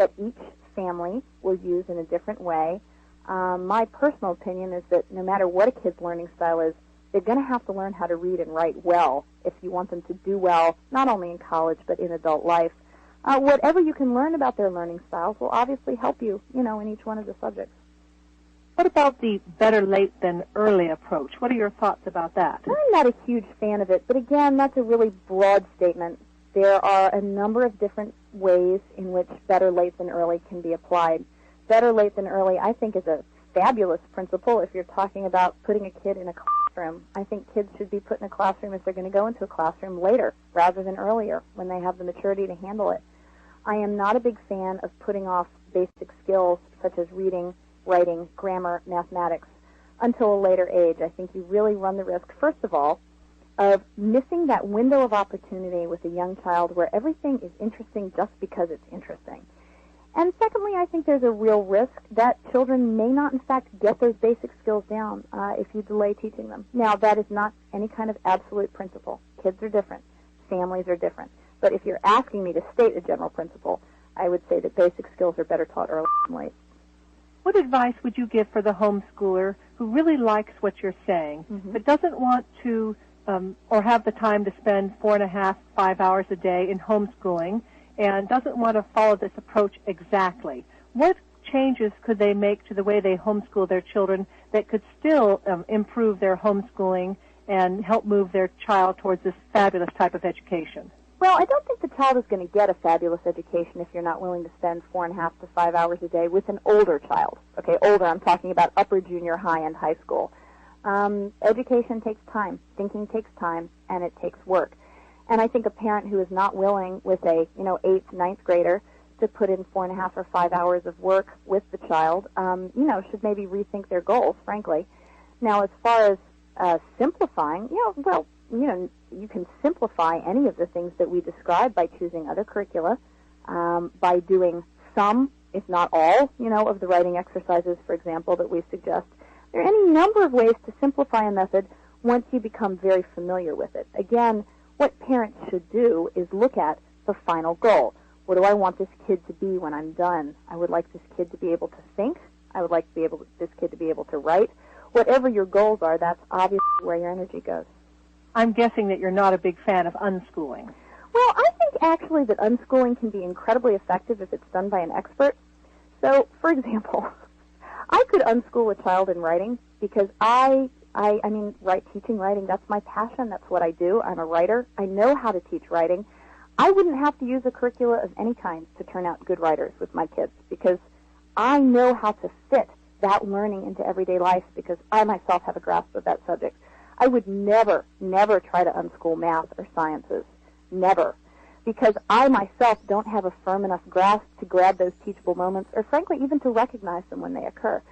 that each family will use in a different way. My personal opinion is that no matter what a kid's learning style is, they're going to have to learn how to read and write well if you want them to do well, not only in college but in adult life. Whatever you can learn about their learning styles will obviously help you, in each one of the subjects. What about the better late than early approach? What are your thoughts about that? I'm not a huge fan of it, but again, that's a really broad statement. There are a number of different ways in which better late than early can be applied. Better late than early, I think, is a fabulous principle if you're talking about putting a kid in a classroom. I think kids should be put in a classroom if they're going to go into a classroom later rather than earlier when they have the maturity to handle it. I am not a big fan of putting off basic skills such as reading, writing, grammar, mathematics until a later age. I think you really run the risk, first of all, of missing that window of opportunity with a young child where everything is interesting just because it's interesting. And secondly, I think there's a real risk that children may not, in fact, get those basic skills down if you delay teaching them. Now, that is not any kind of absolute principle. Kids are different. Families are different. But if you're asking me to state a general principle, I would say that basic skills are better taught early than late. What advice would you give for the homeschooler who really likes what you're saying, but doesn't want to or have the time to spend 4.5, 5 hours a day in homeschooling and doesn't want to follow this approach exactly? What changes could they make to the way they homeschool their children that could still improve their homeschooling and help move their child towards this fabulous type of education? Well, I don't think the child is going to get a fabulous education if you're not willing to spend 4.5 to 5 hours a day with an older child. Okay, older, I'm talking about upper junior high and high school. Education takes time, thinking takes time, and it takes work. And I think a parent who is not willing with a, 8th, 9th grader to put in 4.5 or 5 hours of work with the child, should maybe rethink their goals, frankly. Now, as far as simplifying, you can simplify any of the things that we described by choosing other curricula, by doing some, if not all, of the writing exercises, for example, that we suggest. There are any number of ways to simplify a method once you become very familiar with it. This what parents should do is look at the final goal. What do I want this kid to be when I'm done? I would like this kid to be able to think. I would like this kid to be able to write. Whatever your goals are, that's obviously where your energy goes. I'm guessing that you're not a big fan of unschooling. Well, I think actually that unschooling can be incredibly effective if it's done by an expert. So, for example, I could unschool a child in writing because teaching writing, that's my passion. That's what I do. I'm a writer. I know how to teach writing. I wouldn't have to use a curricula of any kind to turn out good writers with my kids because I know how to fit that learning into everyday life because I myself have a grasp of that subject. I would never try to unschool math or sciences. Never. Because I myself don't have a firm enough grasp to grab those teachable moments or, frankly, even to recognize them when they occur.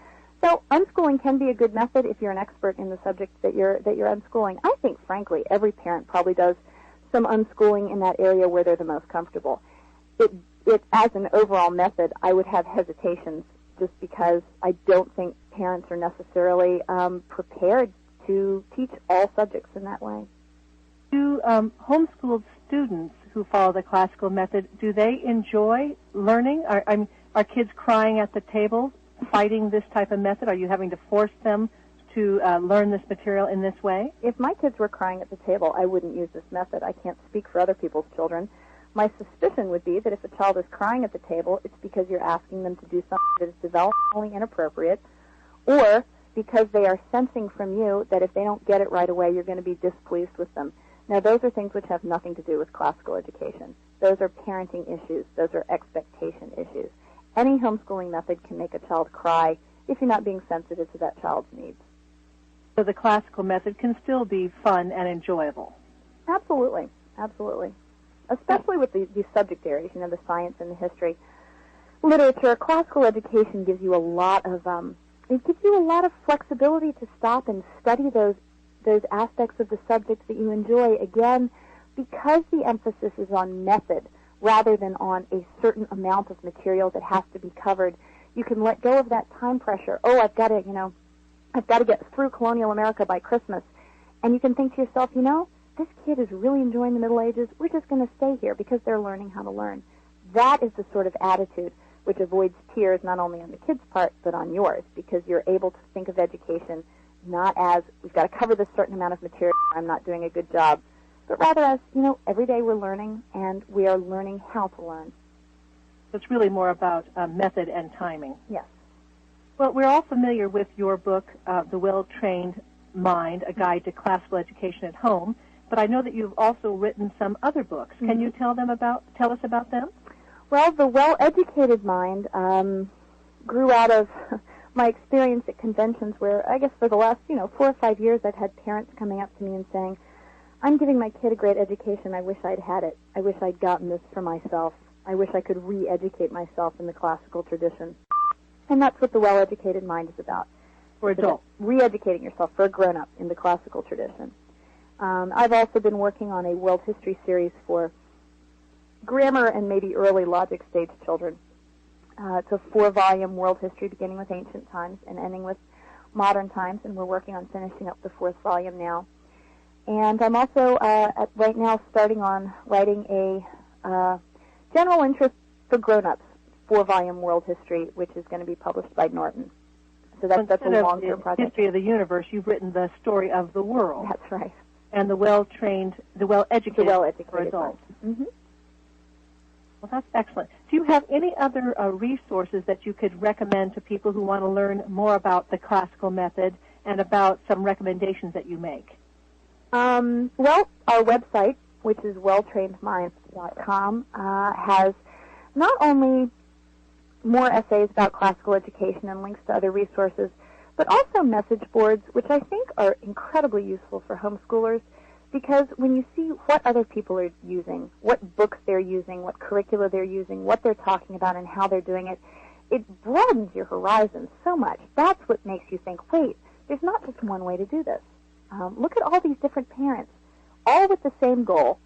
So unschooling can be a good method if you're an expert in the subject that you're unschooling. I think, frankly, every parent probably does some unschooling in that area where they're the most comfortable. It as an overall method, I would have hesitations just because I don't think parents are necessarily prepared to teach all subjects in that way. Do homeschooled students who follow the classical method, do they enjoy learning? Are kids crying at the table fighting this type of method? Are you having to force them to learn this material in this way? If my kids were crying at the table, I wouldn't use this method. I can't speak for other people's children. My suspicion would be that if a child is crying at the table, it's because you're asking them to do something that is developmentally inappropriate, or because they are sensing from you that if they don't get it right away, you're going to be displeased with them. Now, those are things which have nothing to do with classical education. Those are parenting issues. Those are expectation issues. Any homeschooling method can make a child cry if you're not being sensitive to that child's needs. So the classical method can still be fun and enjoyable. Absolutely, absolutely. Especially with these subject areas, the science and the history. Literature, classical education gives you a lot of flexibility to stop and study those aspects of the subject that you enjoy, again, because the emphasis is on method rather than on a certain amount of material that has to be covered. You can let go of that time pressure. Oh, I've got to get through colonial America by Christmas. And you can think to yourself, this kid is really enjoying the Middle Ages. We're just going to stay here because they're learning how to learn. That is the sort of attitude which avoids tears not only on the kids' part but on yours, because you're able to think of education not as we've got to cover this certain amount of material, I'm not doing a good job, but rather as, every day we're learning and we are learning how to learn. So it's really more about method and timing. Yes. Well, we're all familiar with your book, The Well-Trained Mind, A Guide to Classical Education at Home, but I know that you've also written some other books. Can you tell us about them? Well, The Well-Educated Mind grew out of my experience at conventions where I guess for the last, 4 or 5 years I've had parents coming up to me and saying, I'm giving my kid a great education. I wish I'd had it. I wish I'd gotten this for myself. I wish I could re-educate myself in the classical tradition. And that's what The Well-Educated Mind is about. For adults. Re-educating yourself for a grown-up in the classical tradition. I've also been working on a world history series for grammar and maybe early logic stage children. It's a 4-volume world history beginning with ancient times and ending with modern times, and we're working on finishing up the 4th volume now. And I'm also right now starting on writing a general interest for grown-ups 4-volume world history, which is going to be published by Norton. So that's a long-term project. History of the universe, you've written the story of the world. That's right. And the well-educated for adults. Mm-hmm. Well, that's excellent. Do you have any other resources that you could recommend to people who want to learn more about the classical method and about some recommendations that you make? Well, our website, which is welltrainedminds.com, has not only more essays about classical education and links to other resources, but also message boards, which I think are incredibly useful for homeschoolers, because when you see what other people are using, what books they're using, what curricula they're using, what they're talking about, and how they're doing it, it broadens your horizons so much. That's what makes you think, wait, there's not just one way to do this. Look at all these different parents, all with the same goal,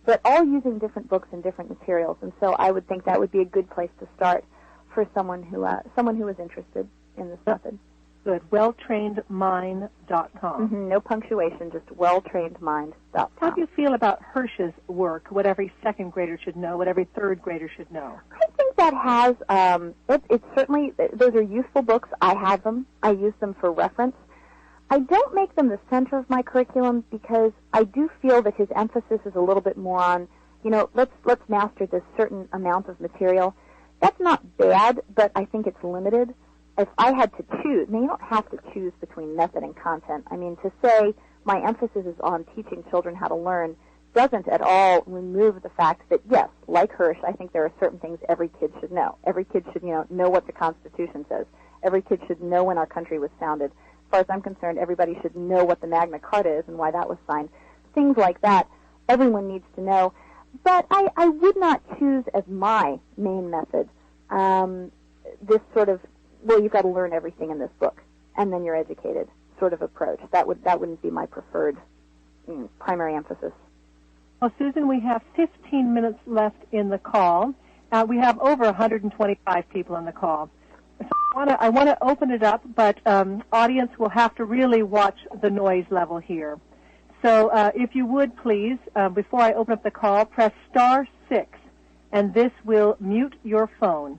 but all using different books and different materials. And so I would think that would be a good place to start for someone who is interested in this method. Good. Welltrainedmind.com. Mm-hmm. No punctuation, just welltrainedmind.com. How do you feel about Hirsch's work, what every second grader should know, what every third grader should know? I think that has, it's certainly, those are useful books. I have them. I use them for reference. I don't make them the center of my curriculum because I do feel that his emphasis is a little bit more on, let's master this certain amount of material. That's not bad, but I think it's limited. If I had to choose, you don't have to choose between method and content. I mean, to say my emphasis is on teaching children how to learn doesn't at all remove the fact that, yes, like Hirsch, I think there are certain things every kid should know. Every kid should, know what the Constitution says. Every kid should know when our country was founded. As far as I'm concerned, everybody should know what the Magna Carta is and why that was signed. Things like that, everyone needs to know. But I would not choose as my main method this sort of, well, you've got to learn everything in this book, and then you're educated sort of approach. That wouldn't be my preferred primary emphasis. Well, Susan, we have 15 minutes left in the call. We have over 125 people on the call. So I want to open it up, but audience will have to really watch the noise level here. So if you would, please, before I open up the call, press *6, and this will mute your phone.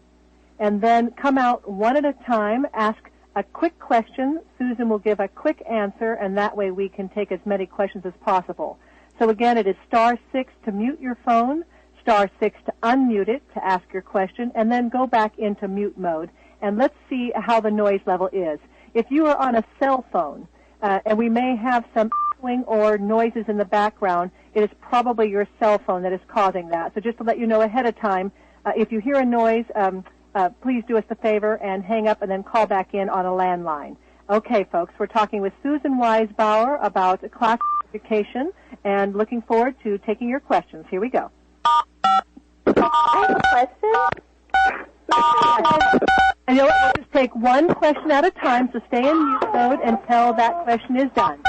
And then come out one at a time, ask a quick question. Susan will give a quick answer, and that way we can take as many questions as possible. So again, it is *6 to mute your phone, *6 to unmute it to ask your question, and then go back into mute mode. And let's see how the noise level is. If you are on a cell phone, and we may have some echoing or noises in the background, it is probably your cell phone that is causing that. So just to let you know ahead of time, if you hear a noise, please do us a favor and hang up and then call back in on a landline. Okay, folks, we're talking with Susan Wise-Bauer about classical education and looking forward to taking your questions. Here we go. I have a question. And we'll just take one question at a time, so stay in mute mode until that question is done.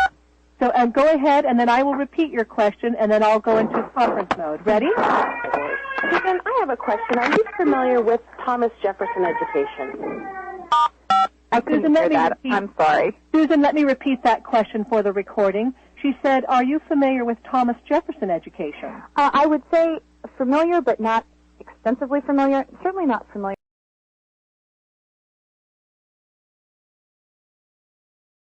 So go ahead, and then I will repeat your question, and then I'll go into conference mode. Ready? Susan, I have a question. Are you familiar with Thomas Jefferson education? Susan, let me repeat. I'm sorry. Susan, let me repeat that question for the recording. She said, are you familiar with Thomas Jefferson education? I would say familiar, but not extensively familiar. Certainly not familiar.